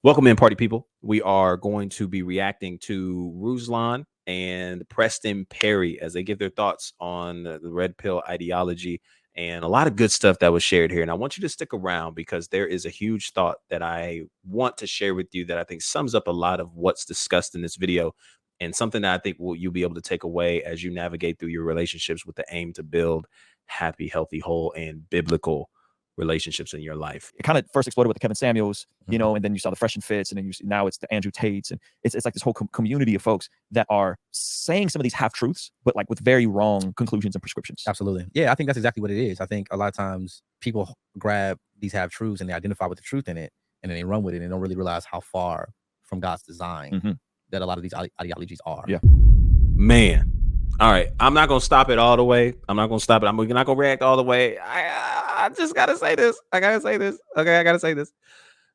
Welcome in, party people. We are going to be reacting to Ruslan and Preston Perry as they give their thoughts on the red pill ideology and a lot of good stuff that was shared here. And I want you to stick around because there is a huge thought that I want to share with you that I think sums up a lot of what's discussed in this video and something that I think you'll be able to take away as you navigate through your relationships with the aim to build happy, healthy, whole, and biblical relationships in your life. It kind of first exploded with the Kevin Samuels, and then you saw the Fresh and Fits, and then now it's the Andrew Tates, and it's like this whole community of folks that are saying some of these half truths, but like with very wrong conclusions and prescriptions. Absolutely. Yeah, I think that's exactly what it is. I think a lot of times people grab these half truths and they identify with the truth in it, and then they run with it and don't really realize how far from God's design that a lot of these ideologies are. Yeah. Man. All right. I'm not going to stop it all the way. I'm not going to stop it. I'm not going to react all the way. I just got to say this. I got to say this. Okay. I got to say this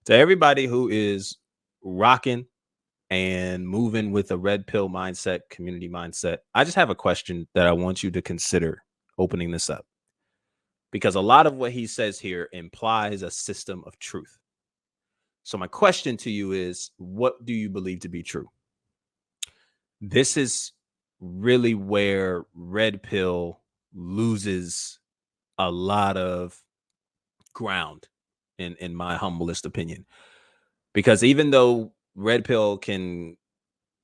to everybody who is rocking and moving with a red pill mindset, community mindset. I just have a question that I want you to consider opening this up, because a lot of what he says here implies a system of truth. So my question to you is, what do you believe to be true? This is really where red pill loses a lot of ground in my humblest opinion, because even though red pill can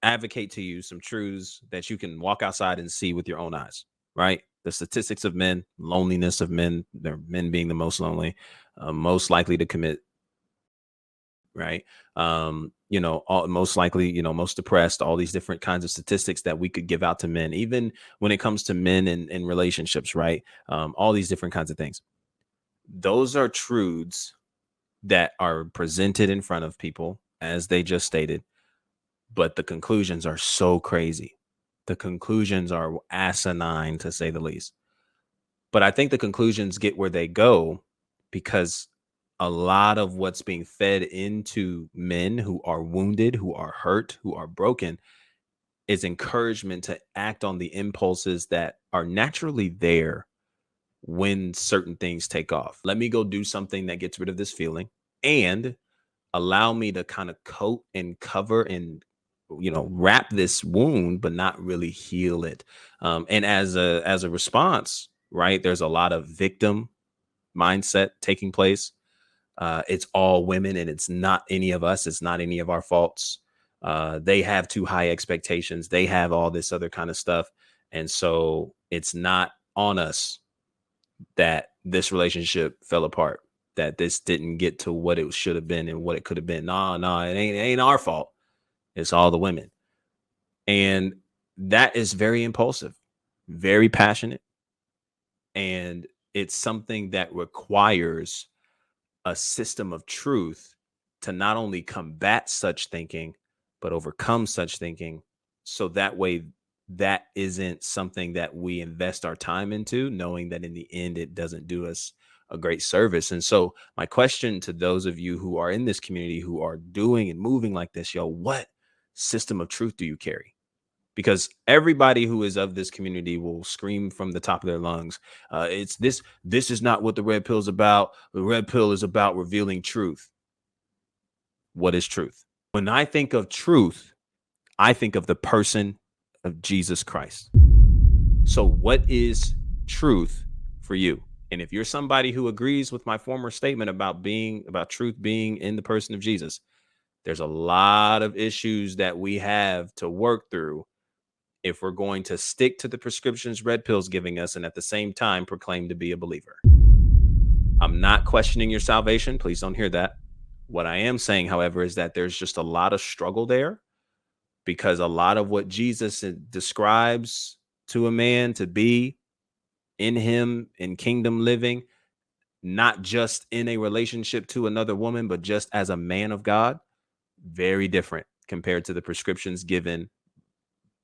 advocate to you some truths that you can walk outside and see with your own eyes, right? The statistics of men, loneliness of men, men being the most lonely, most likely to commit, right? Most likely, most depressed, all these different kinds of statistics that we could give out to men, even when it comes to men in relationships, right? All these different kinds of things. Those are truths that are presented in front of people, as they just stated, but the conclusions are so crazy. The conclusions are asinine, to say the least. But I think the conclusions get where they go because a lot of what's being fed into men who are wounded, who are hurt, who are broken, is encouragement to act on the impulses that are naturally there when certain things take off. Let me go do something that gets rid of this feeling and allow me to kind of coat and cover and wrap this wound, but not really heal it. And as a response, right, there's a lot of victim mindset taking place. It's all women and it's not any of us. It's not any of our faults. They have too high expectations. They have all this other kind of stuff. And so it's not on us that this relationship fell apart, that this didn't get to what it should have been and what it could have been. No, it ain't our fault. It's all the women. And that is very impulsive, very passionate. And it's something that requires a system of truth to not only combat such thinking, but overcome such thinking. So that way, that isn't something that we invest our time into, knowing that in the end, it doesn't do us a great service. And so my question to those of you who are in this community, who are doing and moving like this, what system of truth do you carry? Because everybody who is of this community will scream from the top of their lungs, it's this is not what the red pill is about. The red pill is about revealing truth. What is truth? When I think of truth, I think of the person of Jesus Christ. So what is truth for you? And if you're somebody who agrees with my former statement about truth being in the person of Jesus, there's a lot of issues that we have to work through if we're going to stick to the prescriptions red pill's giving us and at the same time proclaim to be a believer. I'm not questioning your salvation. Please don't hear that. What I am saying, however, is that there's just a lot of struggle there, because a lot of what Jesus describes to a man to be in him in kingdom living, not just in a relationship to another woman, but just as a man of God, very different compared to the prescriptions given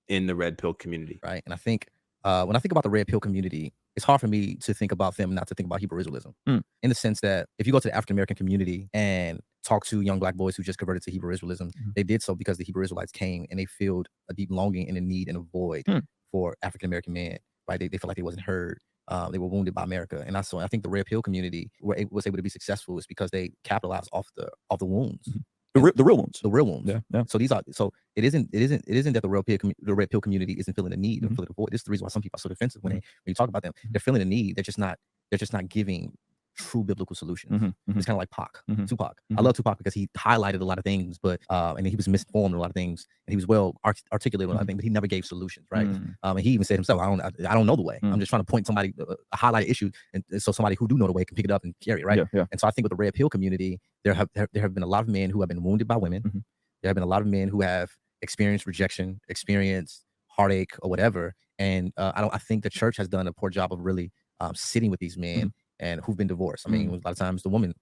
in the red pill community. Right. And I think when I think about the red pill community, it's hard for me to think about them, not to think about Hebrew Israelism, in the sense that if you go to the African-American community and talk to young Black boys who just converted to Hebrew Israelism, they did so because the Hebrew Israelites came and they filled a deep longing and a need and a void for African-American men, right? They felt like they wasn't heard. They were wounded by America. And I think the red pill community was able to be successful is because they capitalized off the wounds. The real wounds. The real wounds. Yeah. So it isn't that the red pill community isn't feeling the need, feeling the void. This is the reason why some people are so defensive when you talk about them. They're feeling the need. They're just not giving true biblical solutions. It's kind of like Tupac. I love Tupac because he highlighted a lot of things, but and he was misinformed in a lot of things, and he was well articulated in a lot of things, but he never gave solutions, right? And he even said himself, I don't know the way. I'm just trying to point somebody a highlighted issue, and so somebody who do know the way can pick it up and carry it, right? Yeah. And so I think with the red pill community, there have been a lot of men who have been wounded by women. There have been a lot of men who have experienced rejection, experienced heartache, or whatever. And I think the church has done a poor job of really sitting with these men and who've been divorced. I mean, a lot of times the woman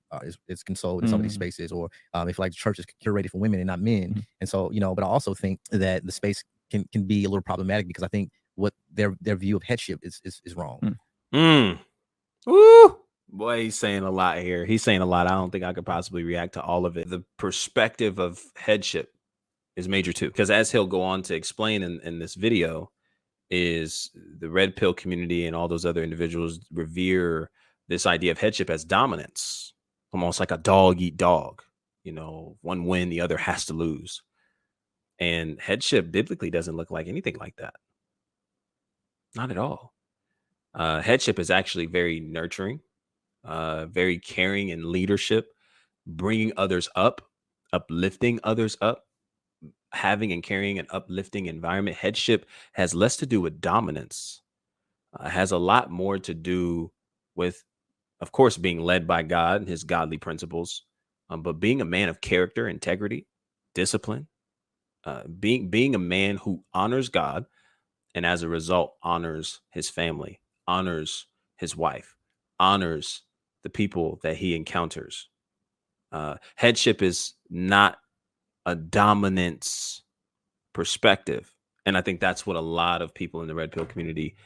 is consoled in some of these spaces, or if like the church is curated for women and not men. And so, but I also think that the space can be a little problematic because I think what their view of headship is wrong. Woo! Boy, he's saying a lot here. He's saying a lot. I don't think I could possibly react to all of it. The perspective of headship is major too, because as he'll go on to explain in this video, is the red pill community and all those other individuals revere this idea of headship as dominance, almost like a dog eat dog. One win, the other has to lose. And headship biblically doesn't look like anything like that. Not at all. Headship is actually very nurturing, very caring in leadership, bringing others up, uplifting others up, having and carrying an uplifting environment. Headship has less to do with dominance, has a lot more to do with, of course, being led by God and his godly principles, but being a man of character, integrity, discipline, being a man who honors God, and as a result honors his family, honors his wife, honors the people that he encounters. Headship is not a dominance perspective. And I think that's what a lot of people in the red pill community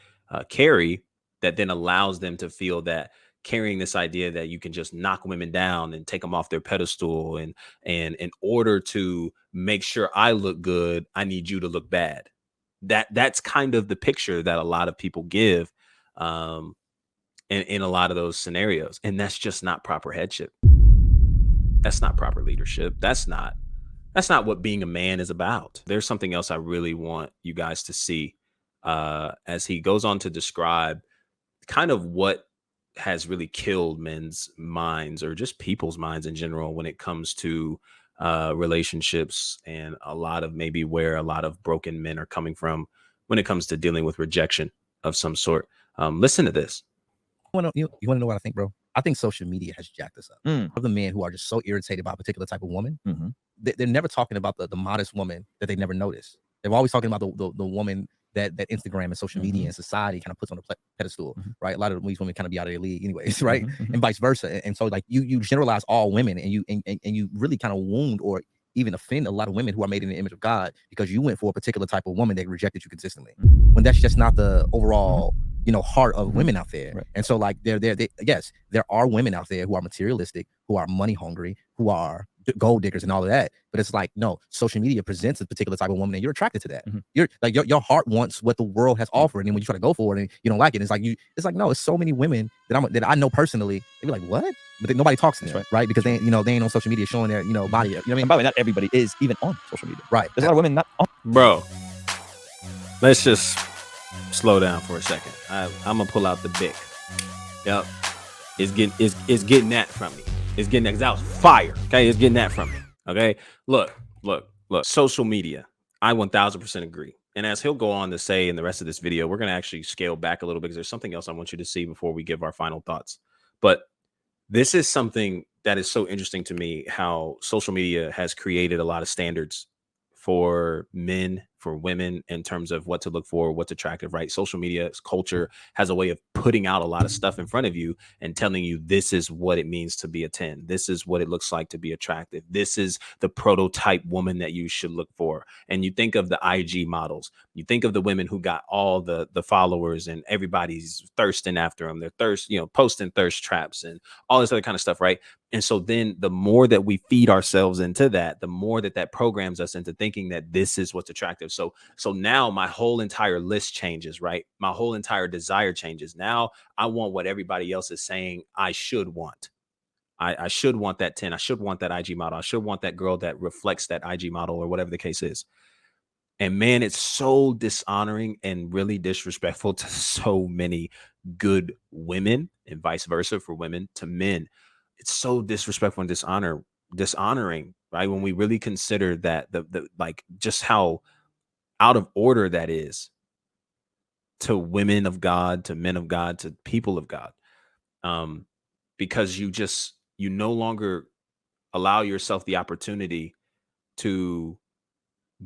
carry, that then allows them to feel that carrying this idea that you can just knock women down and take them off their pedestal. And in order to make sure I look good, I need you to look bad. That's kind of the picture that a lot of people give in a lot of those scenarios. And that's just not proper headship. That's not proper leadership. That's not what being a man is about. There's something else I really want you guys to see as he goes on to describe kind of what has really killed men's minds, or just people's minds in general, when it comes to relationships, and a lot of maybe where a lot of broken men are coming from when it comes to dealing with rejection of some sort. Listen to this. You want to know what I think, bro? I think social media has jacked us up. Of the men who are just so irritated by a particular type of woman, they're never talking about the modest woman that they never noticed. They're always talking about the woman that Instagram and social media and society kind of puts on a pedestal, right? A lot of these women kind of be out of their league anyways, right? And vice versa. And so like you generalize all women, and you really kind of wound or even offend a lot of women who are made in the image of God because you went for a particular type of woman that rejected you consistently, when that's just not the overall heart of women out there. Right. And so like yes, there are women out there who are materialistic, who are money hungry, who are gold diggers and all of that. But it's like, no, social media presents a particular type of woman and you're attracted to that. You're like, your heart wants what the world has offered. And then when you try to go for it and you don't like it, it's like, no, it's so many women that I know personally, they be like, what? But nobody talks to them, right? Because they ain't on social media showing their, body. You know what I mean? And by the way, not everybody is even on social media. Right. There's a lot of women not on. Bro, let's just slow down for a second. I'm gonna pull out the Bic. Yep. It's getting that from me. It's getting that, 'cause that was fire. Okay, it's getting that from me. Okay. Look. Social media. I 1000% agree. And as he'll go on to say in the rest of this video, we're gonna actually scale back a little bit because there's something else I want you to see before we give our final thoughts. But this is something that is so interesting to me, how social media has created a lot of standards for men, for women, in terms of what to look for, what's attractive, right? Social media culture has a way of putting out a lot of stuff in front of you and telling you this is what it means to be a 10. This is what it looks like to be attractive. This is the prototype woman that you should look for. And you think of the IG models, you think of the women who got all the followers and everybody's thirsting after them. They're posting thirst traps and all this other kind of stuff, right? And so then the more that we feed ourselves into that, the more that programs us into thinking that this is what's attractive. So now my whole entire list changes, right? My whole entire desire changes. Now I want what everybody else is saying I should want. I should want that 10. I should want that IG model. I should want that girl that reflects that IG model or whatever the case is. And man, it's so dishonoring and really disrespectful to so many good women, and vice versa for women to men. It's so disrespectful and dishonoring, right? When we really consider that the like just how out of order that is to women of God, to men of God, to people of God. Because you no longer allow yourself the opportunity to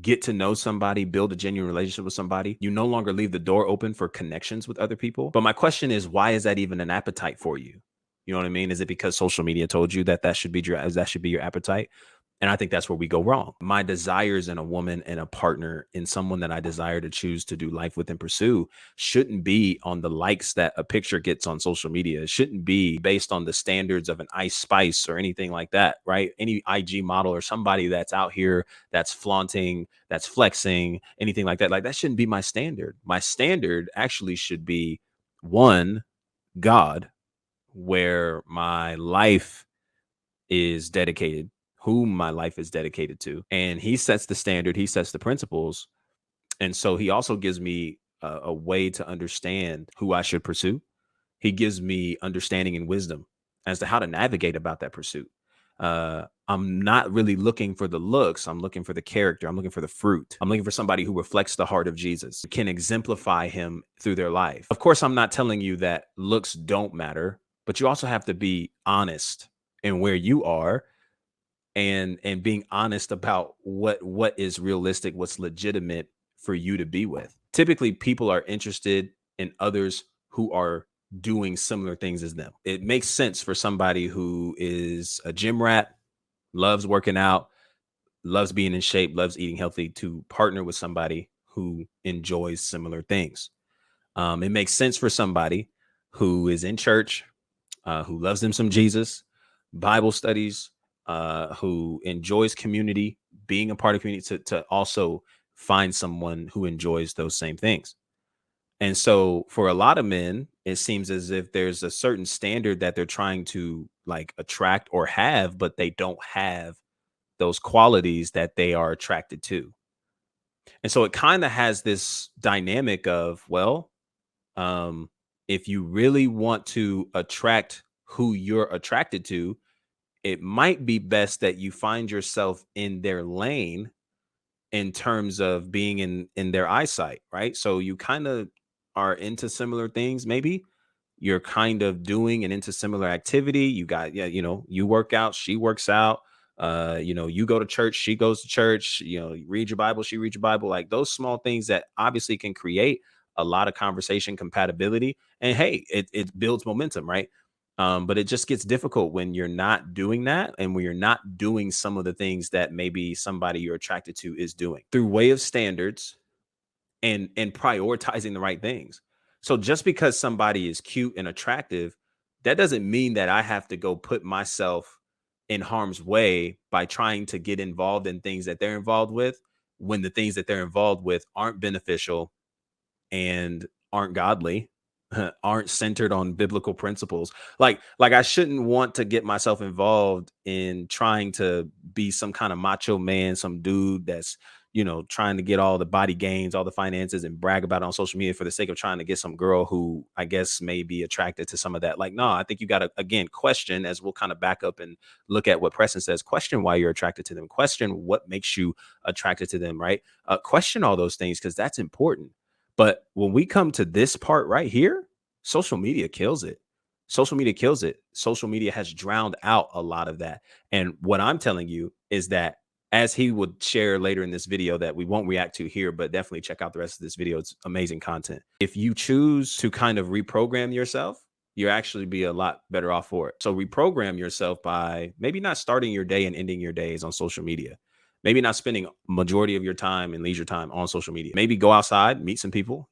get to know somebody, build a genuine relationship with somebody. You no longer leave the door open for connections with other people. But my question is, why is that even an appetite for you? You know what I mean? Is it because social media told you that should be your appetite? And I think that's where we go wrong. My desires in a woman and a partner, in someone that I desire to choose to do life with and pursue, shouldn't be on the likes that a picture gets on social media. It shouldn't be based on the standards of an Ice Spice or anything like that, right? Any IG model or somebody that's out here that's flaunting, that's flexing, anything like that. Like, that shouldn't be my standard. My standard actually should be, one, God, where my life is dedicated, whom my life is dedicated to. And he sets the standard, he sets the principles. And so he also gives me a way to understand who I should pursue. He gives me understanding and wisdom as to how to navigate about that pursuit. I'm not really looking for the looks. I'm looking for the character. I'm looking for the fruit. I'm looking for somebody who reflects the heart of Jesus, can exemplify him through their life. Of course, I'm not telling you that looks don't matter, but you also have to be honest in where you are, and being honest about what is realistic, what's legitimate for you to be with. Typically, people are interested in others who are doing similar things as them. It makes sense for somebody who is a gym rat, loves working out, loves being in shape, loves eating healthy, to partner with somebody who enjoys similar things. It makes sense for somebody who is in church, who loves them some Jesus, Bible studies, who enjoys community, being a part of community, to also find someone who enjoys those same things. And so for a lot of men, it seems as if there's a certain standard that they're trying to like attract or have, but they don't have those qualities that they are attracted to. And so it kind of has this dynamic of, well, if you really want to attract who you're attracted to, it might be best that you find yourself in their lane in terms of being in their eyesight, right? So you kind of are into similar things, maybe. You're kind of doing and into similar activity. You got, yeah, you work out, she works out. You go to church, she goes to church. You read your Bible, she reads your Bible. Like, those small things that obviously can create a lot of conversation compatibility. And hey, it builds momentum, right? But it just gets difficult when you're not doing that, and when you're not doing some of the things that maybe somebody you're attracted to is doing through way of standards and prioritizing the right things. So just because somebody is cute and attractive, that doesn't mean that I have to go put myself in harm's way by trying to get involved in things that they're involved with, when the things that they're involved with aren't beneficial and aren't godly, aren't centered on biblical principles. Like I shouldn't want to get myself involved in trying to be some kind of macho man, some dude that's, trying to get all the body gains, all the finances, and brag about it on social media for the sake of trying to get some girl who I guess may be attracted to some of that. Like, no, I think you got to, again, question, as we'll kind of back up and look at what Preston says, question why you're attracted to them, question what makes you attracted to them, right? Question all those things, because that's important. But when we come to this part right here, social media kills it. Social media kills it. Social media has drowned out a lot of that. And what I'm telling you is that, as he would share later in this video that we won't react to here, but definitely check out the rest of this video. It's amazing content. If you choose to kind of reprogram yourself, you'll actually be a lot better off for it. So reprogram yourself by maybe not starting your day and ending your days on social media. Maybe not spending majority of your time and leisure time on social media. Maybe go outside, meet some people,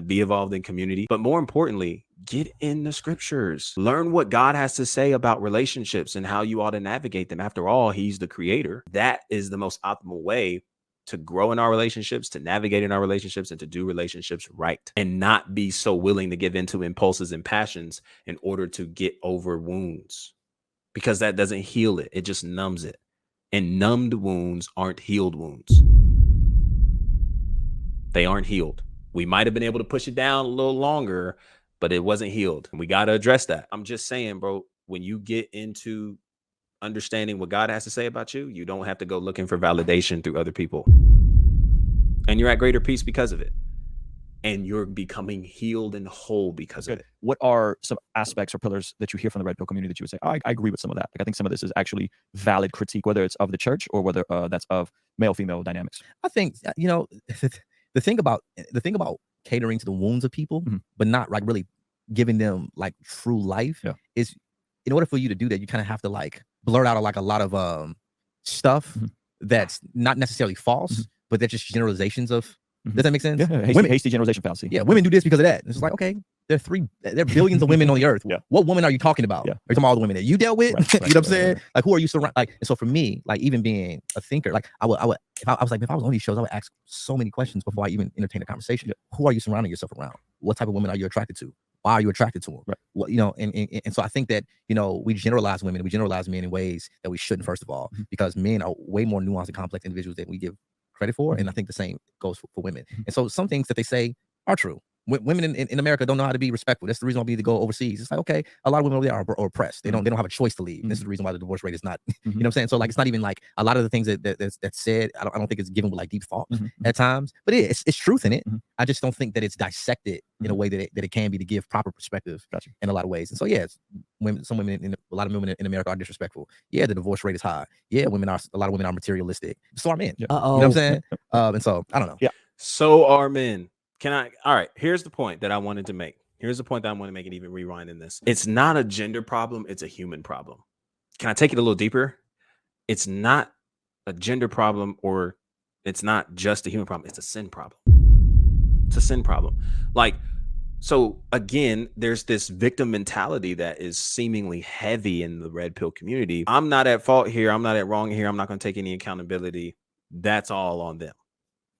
be involved in community. But more importantly, get in the scriptures. Learn what God has to say about relationships and how you ought to navigate them. After all, he's the creator. That is the most optimal way to grow in our relationships, to navigate in our relationships, and to do relationships right, and not be so willing to give into impulses and passions in order to get over wounds. because that doesn't heal it. It just numbs it. And numbed wounds aren't healed wounds. They aren't healed. We might have been able to push it down a little longer, but it wasn't healed. And we got to address that. I'm just saying, bro, when you get into understanding what God has to say about you, you don't have to go looking for validation through other people. And you're at greater peace because of it. And you're becoming healed and whole because of it. What are some aspects or pillars that you hear from the red pill community that you would say, oh, I agree with some of that? Like, I think some of this is actually valid critique, whether it's of the church or whether that's of male-female dynamics. I think, you know, the thing about catering to the wounds of people, but not like really giving them like true life is, in order for you to do that, you kind of have to like blurt out like a lot of stuff that's not necessarily false, but they're just generalizations of. Does that make sense? Yeah, hasty generalization fallacy. Yeah, women do this because of that. It's just like, okay, there are billions of women on the earth. What woman are you talking about? Are you talking about all the women that you dealt with? You know what I'm saying? Like, who are you surrounded? Like, and so for me, like, even being a thinker, like, I would, if I was on these shows, I would ask so many questions before I even entertain a conversation. Who are you surrounding yourself around? What type of women are you attracted to? Why are you attracted to them? What, you know, and so I think that, you know, we generalize women, we generalize men in ways that we shouldn't, first of all, because men are way more nuanced and complex individuals than we give credit for. And I think the same goes for women. And so some things that they say are true. Women in America don't know how to be respectful. That's the reason why we need to go overseas. It's like, okay, a lot of women over there are oppressed. They don't have a choice to leave. This is the reason why the divorce rate is not, you know what I'm saying? So like, it's not even like a lot of the things that's said. I don't think it's given with like deep thought at times, but it's truth in it. I just don't think that it's dissected in a way that it can be to give proper perspective in a lot of ways. And so, yeah, a lot of women in America are disrespectful. Yeah, the divorce rate is high. Yeah, a lot of women are materialistic. So are men. You know what I'm saying? And so I don't know. Yeah. So are men. All right, here's the point that I wanted to make. Here's the point that I want to make, and even rewinding this. It's not a gender problem, it's a human problem. Can I take it a little deeper? It's not a gender problem, or it's not just a human problem. It's a sin problem. It's a sin problem. Like, so again, there's this victim mentality that is seemingly heavy in the red pill community. I'm not at fault here. I'm not at wrong here. I'm not going to take any accountability. That's all on them.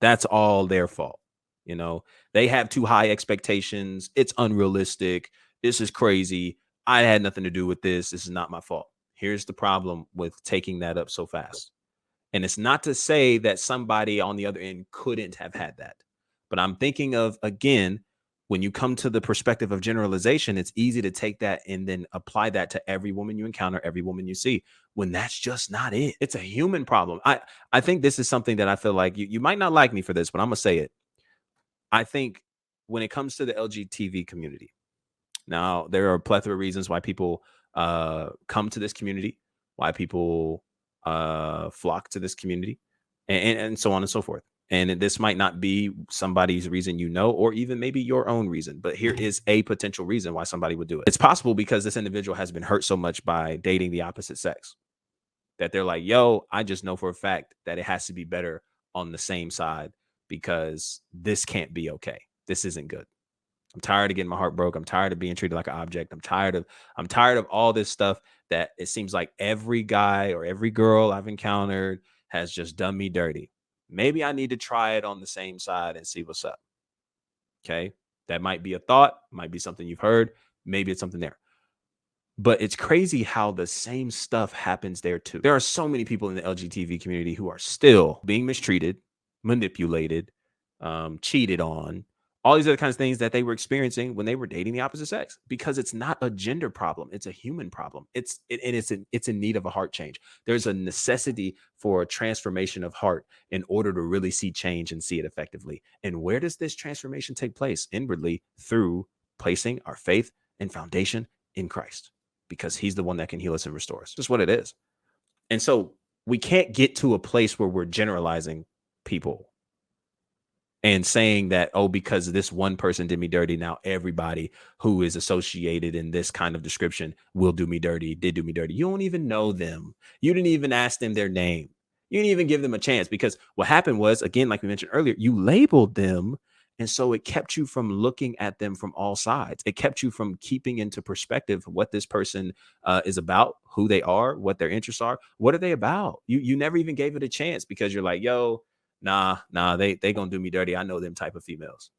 That's all their fault. You know, they have too high expectations. It's unrealistic. This is crazy. I had nothing to do with this. This is not my fault. Here's the problem with taking that up so fast. And it's not to say that somebody on the other end couldn't have had that. But I'm thinking of, again, when you come to the perspective of generalization, it's easy to take that and then apply that to every woman you encounter, every woman you see, when that's just not it. It's a human problem. I think this is something that I feel like you might not like me for this, but I'm going to say it. I think when it comes to the LGBT community, now there are a plethora of reasons why people come to this community, why people flock to this community, and so on and so forth. And this might not be somebody's reason, you know, or even maybe your own reason. But here is a potential reason why somebody would do it. It's possible because this individual has been hurt so much by dating the opposite sex that they're like, yo, I just know for a fact that it has to be better on the same side, because this can't be okay. This isn't good. I'm tired of getting my heart broke. I'm tired of being treated like an object. I'm tired of all this stuff that it seems like every guy or every girl I've encountered has just done me dirty. Maybe I need to try it on the same side and see what's up. Okay. That might be a thought, might be something you've heard. Maybe it's something there. But it's crazy how the same stuff happens there too. There are so many people in the LGBT community who are still being mistreated, manipulated, cheated on, all these other kinds of things that they were experiencing when they were dating the opposite sex, because it's not a gender problem. It's a human problem. It's in need of a heart change. There's a necessity for a transformation of heart in order to really see change and see it effectively. And where does this transformation take place? Inwardly, through placing our faith and foundation in Christ, because he's the one that can heal us and restore us. Just what it is. And so we can't get to a place where we're generalizing people and saying that, oh, because this one person did me dirty, now everybody who is associated in this kind of description will do me dirty, did do me dirty. You don't even know them. You didn't even ask them their name. You didn't even give them a chance, because what happened was, again, like we mentioned earlier, you labeled them. And so it kept you from looking at them from all sides. It kept you from keeping into perspective what this person is about, who they are, what their interests are. What are they about? You never even gave it a chance, because you're like, yo, Nah, they gonna do me dirty. I know them type of females.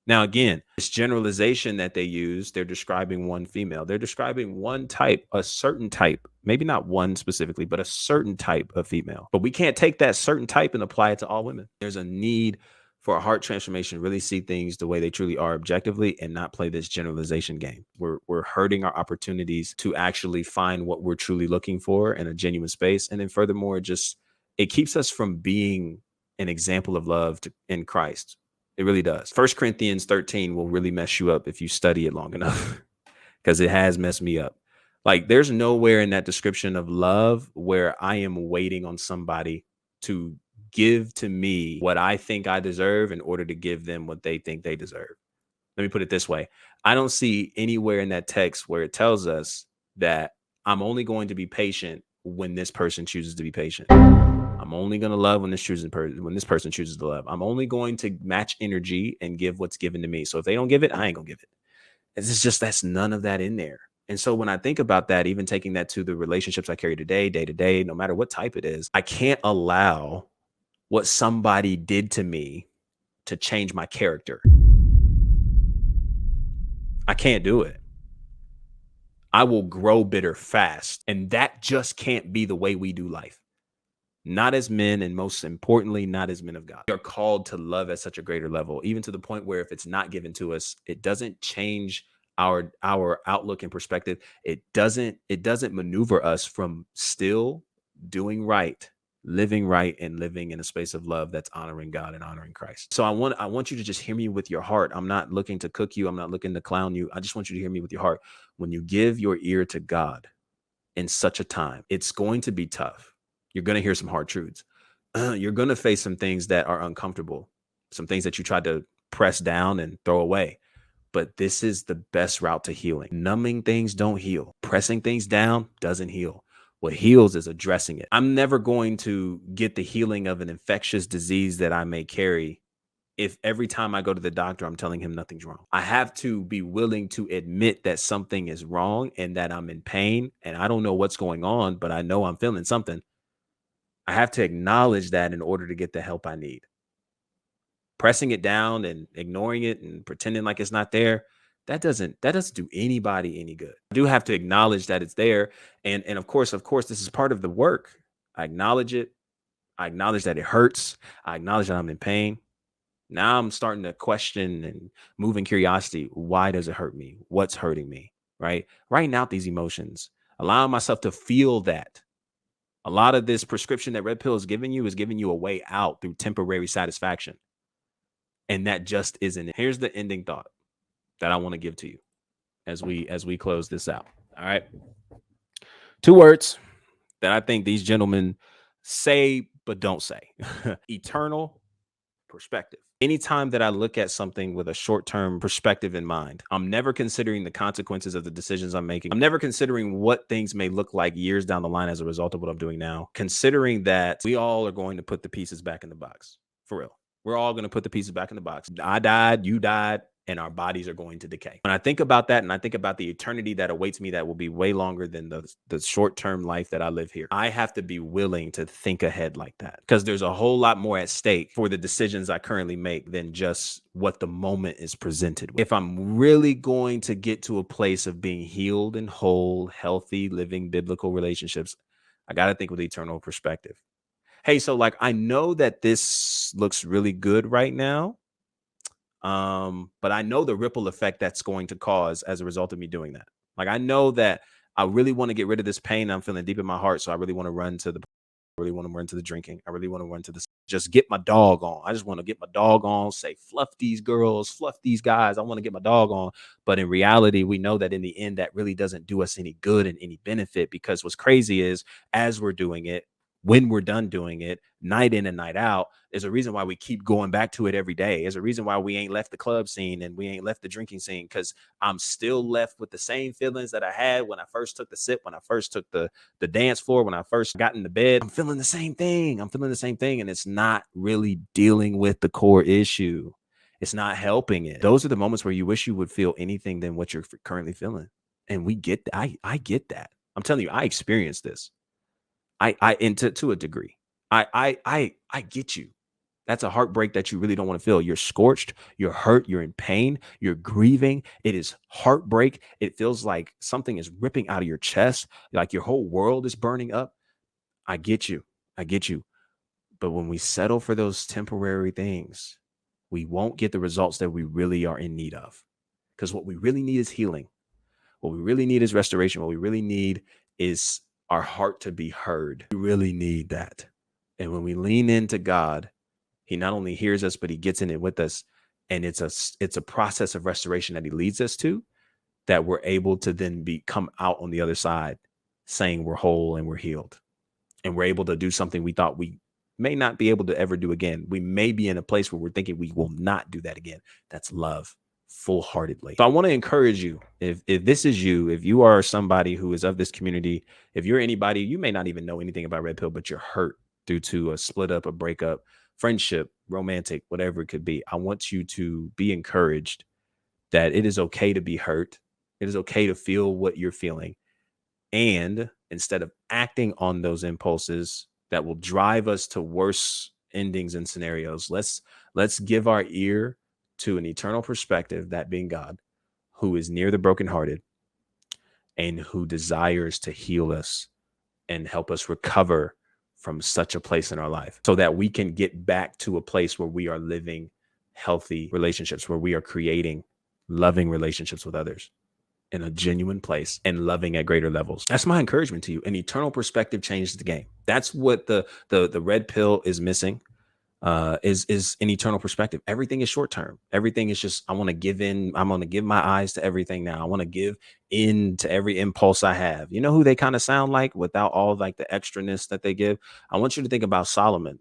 Now, again, this generalization that they use, they're describing one female. They're describing one type, a certain type, maybe not one specifically, but a certain type of female. But we can't take that certain type and apply it to all women. There's a need for a heart transformation, really see things the way they truly are objectively and not play this generalization game. We're hurting our opportunities to actually find what we're truly looking for in a genuine space. And then furthermore, it keeps us from being an example of love in Christ. It really does. 1 Corinthians 13 will really mess you up if you study it long enough, because it has messed me up. Like, there's nowhere in that description of love where I am waiting on somebody to give to me what I think I deserve in order to give them what they think they deserve. Let me put it this way. I don't see anywhere in that text where it tells us that I'm only going to be patient when this person chooses to be patient. I'm only going to love when this person chooses to love. I'm only going to match energy and give what's given to me. So if they don't give it, I ain't gonna give it. It's just, that's none of that in there. And so when I think about that, even taking that to the relationships I carry today, day to day, no matter what type it is, I can't allow what somebody did to me to change my character. I can't do it. I will grow bitter fast. And that just can't be the way we do life. Not as men, and most importantly, not as men of God. We are called to love at such a greater level, even to the point where if it's not given to us, it doesn't change our outlook and perspective. It doesn't maneuver us from still doing right, living right, and living in a space of love that's honoring God and honoring Christ. So I want you to just hear me with your heart. I'm not looking to cook you. I'm not looking to clown you. I just want you to hear me with your heart. When you give your ear to God in such a time, it's going to be tough. You're going to hear some hard truths. You're going to face some things that are uncomfortable, some things that you tried to press down and throw away. But this is the best route to healing. Numbing things don't heal. Pressing things down doesn't heal. What heals is addressing it. I'm never going to get the healing of an infectious disease that I may carry if every time I go to the doctor, I'm telling him nothing's wrong. I have to be willing to admit that something is wrong and that I'm in pain and I don't know what's going on, but I know I'm feeling something. I have to acknowledge that in order to get the help I need. Pressing it down and ignoring it and pretending like it's not there, that doesn't do anybody any good. I do have to acknowledge that it's there. And of course, this is part of the work. I acknowledge it. I acknowledge that it hurts. I acknowledge that I'm in pain. Now I'm starting to question and move in curiosity. Why does it hurt me? What's hurting me? Right? Writing out these emotions, allowing myself to feel that. A lot of this prescription that Red Pill is giving you a way out through temporary satisfaction. And that just isn't it. Here's the ending thought that I want to give to you as we close this out. All right. 2 words that I think these gentlemen say but don't say. Eternal perspective. Anytime that I look at something with a short-term perspective in mind, I'm never considering the consequences of the decisions I'm making. I'm never considering what things may look like years down the line as a result of what I'm doing now. Considering that we all are going to put the pieces back in the box. For real. We're all going to put the pieces back in the box. I died, you died, and our bodies are going to decay. When I think about that and I think about the eternity that awaits me, that will be way longer than the short-term life that I live here, I have to be willing to think ahead like that, because there's a whole lot more at stake for the decisions I currently make than just what the moment is presented with. If I'm really going to get to a place of being healed and whole, healthy, living biblical relationships, I got to think with eternal perspective. Hey, so like, I know that this looks really good right now. But I know the ripple effect that's going to cause as a result of me doing that. Like, I know that I really want to get rid of this pain I'm feeling deep in my heart. So I really want to run to the drinking. I really want to run to just get my dog on. I just want to get my dog on, say, fluff these girls, fluff these guys. I want to get my dog on. But in reality, we know that in the end, that really doesn't do us any good and any benefit, because what's crazy is, as we're doing it, when we're done doing it, night in and night out, there's a reason why we keep going back to it every day. There's a reason why we ain't left the club scene and we ain't left the drinking scene, because I'm still left with the same feelings that I had when I first took the sip, when I first took the dance floor, when I first got in the bed. I'm feeling the same thing. And it's not really dealing with the core issue. It's not helping it. Those are the moments where you wish you would feel anything than what you're currently feeling. And we get that. I get that. I'm telling you, I experienced this. To a degree. I get you. That's a heartbreak that you really don't want to feel. You're scorched, you're hurt, you're in pain, you're grieving. It is heartbreak. It feels like something is ripping out of your chest, like your whole world is burning up. I get you. I get you. But when we settle for those temporary things, we won't get the results that we really are in need of. Because what we really need is healing. What we really need is restoration. What we really need is our heart to be heard. We really need that. And when we lean into God, he not only hears us, but he gets in it with us. And it's a process of restoration that he leads us to, that we're able to then come out on the other side saying we're whole and we're healed. And we're able to do something we thought we may not be able to ever do again. We may be in a place where we're thinking we will not do that again. That's love, full-heartedly. So I want to encourage you, if this is you, if you are somebody who is of this community, if you're anybody, you may not even know anything about Red Pill, but you're hurt due to a split up, a breakup, friendship, romantic, whatever it could be. I want you to be encouraged that it is okay to be hurt. It is okay to feel what you're feeling. And instead of acting on those impulses that will drive us to worse endings and scenarios, let's give our ear to an eternal perspective, that being God, who is near the brokenhearted and who desires to heal us and help us recover from such a place in our life, so that we can get back to a place where we are living healthy relationships, where we are creating loving relationships with others in a genuine place and loving at greater levels. That's my encouragement to you. An eternal perspective changes the game. That's what the Red Pill is missing, is an eternal perspective. Everything is short term. Everything is just, I want to give in. I'm going to give my eyes to everything now. I want to give in to every impulse I have. You know who they kind of sound like without all like the extraness that they give? I want you to think about Solomon.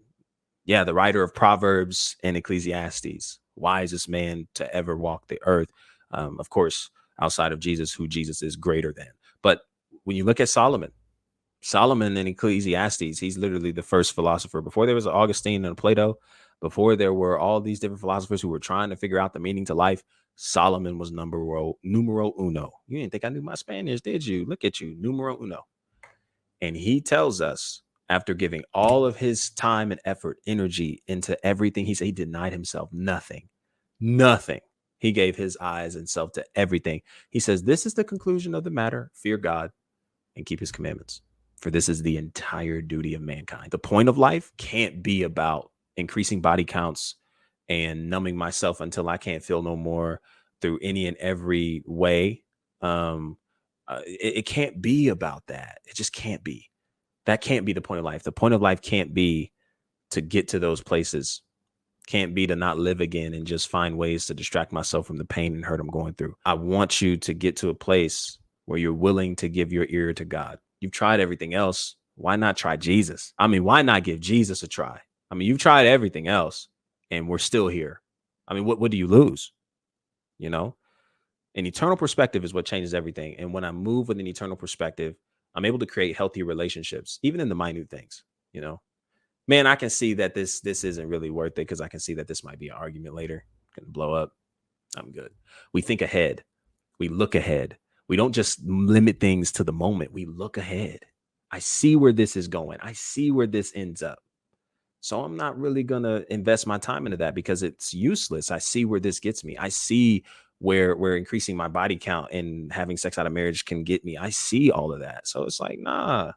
Yeah, the writer of Proverbs and Ecclesiastes, wisest man to ever walk the earth. Of course, outside of Jesus, who Jesus is greater than. But when you look at Solomon in Ecclesiastes, he's literally the first philosopher. Before there was Augustine and Plato, before there were all these different philosophers who were trying to figure out the meaning to life, Solomon was numero uno. You didn't think I knew my Spanish, did you? Look at you, numero uno. And he tells us, after giving all of his time and effort, energy into everything, he said he denied himself nothing. He gave his eyes and self to everything. He says, this is the conclusion of the matter. Fear God and keep his commandments, for this is the entire duty of mankind. The point of life can't be about increasing body counts and numbing myself until I can't feel no more through any and every way. It can't be about that. It just can't be. That can't be the point of life. The point of life can't be to get to those places. Can't be to not live again and just find ways to distract myself from the pain and hurt I'm going through. I want you to get to a place where you're willing to give your ear to God. You've tried everything else. Why not try Jesus? I mean, why not give Jesus a try? I mean, you've tried everything else and we're still here. I mean, what do you lose? You know, an eternal perspective is what changes everything. And when I move with an eternal perspective, I'm able to create healthy relationships, even in the minute things, you know. Man, I can see that this isn't really worth it, because I can see that this might be an argument later. Gonna blow up. I'm good. We think ahead. We look ahead. We don't just limit things to the moment. We look ahead. I see where this is going. I see where this ends up. So I'm not really going to invest my time into that because it's useless. I see where this gets me. I see where increasing my body count and having sex out of marriage can get me. I see all of that. So it's like, nah,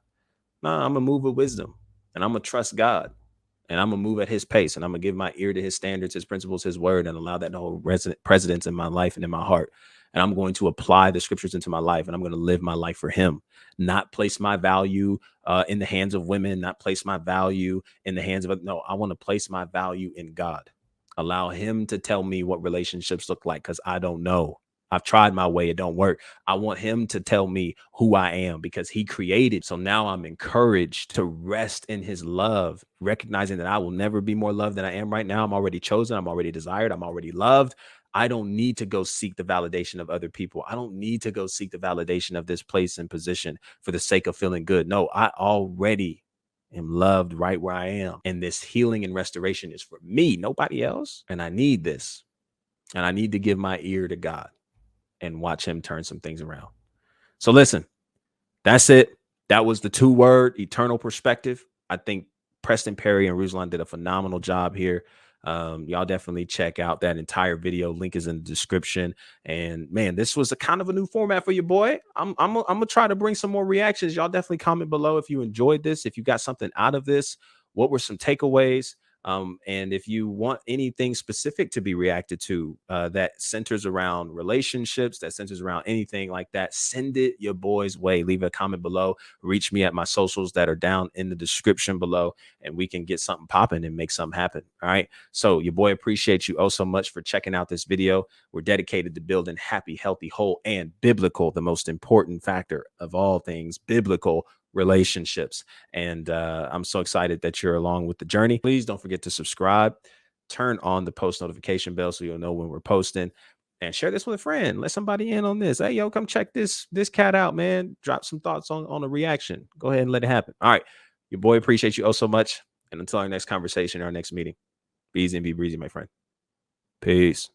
I'm going to move with wisdom, and I'm going to trust God, and I'm going to move at his pace, and I'm going to give my ear to his standards, his principles, his word, and allow that to hold precedence in my life and in my heart. And I'm going to apply the scriptures into my life, and I'm going to live my life for him, not place my value in the hands of women, not place my value in the hands of, no, I want to place my value in God. Allow him to tell me what relationships look like, because I don't know. I've tried my way. It don't work. I want him to tell me who I am, because he created. So now I'm encouraged to rest in his love, recognizing that I will never be more loved than I am right now. I'm already chosen. I'm already desired. I'm already loved. I don't need to go seek the validation of other people. I don't need to go seek the validation of this place and position for the sake of feeling good. No, I already am loved right where I am. And this healing and restoration is for me, nobody else. And I need this. And I need to give my ear to God and watch him turn some things around. So listen, that's it. That was the 2-word eternal perspective. I think Preston, Perry, and Ruslan did a phenomenal job here. Y'all definitely check out that entire video. Link is in the description. And man, this was a kind of a new format for your boy. I'm gonna try to bring some more reactions. Y'all definitely comment below if you enjoyed this, if you got something out of this. What were some takeaways? And if you want anything specific to be reacted to that centers around relationships, that centers around anything like that, send it your boy's way. Leave a comment below. Reach me at my socials that are down in the description below, and we can get something popping and make something happen. All right. So your boy appreciates you so much for checking out this video. We're dedicated to building happy, healthy, whole, and biblical, the most important factor of all things, biblical relationships. And I'm so excited that you're along with the journey. Please don't forget to subscribe, turn on the post notification bell so you'll know when we're posting, and share this with a friend. Let somebody in on this. Hey, yo, come check this cat out, man. Drop some thoughts on a reaction. Go ahead and let it happen. All right. Your boy appreciates you so much. And until our next conversation, our next meeting, be easy and be breezy, my friend. Peace.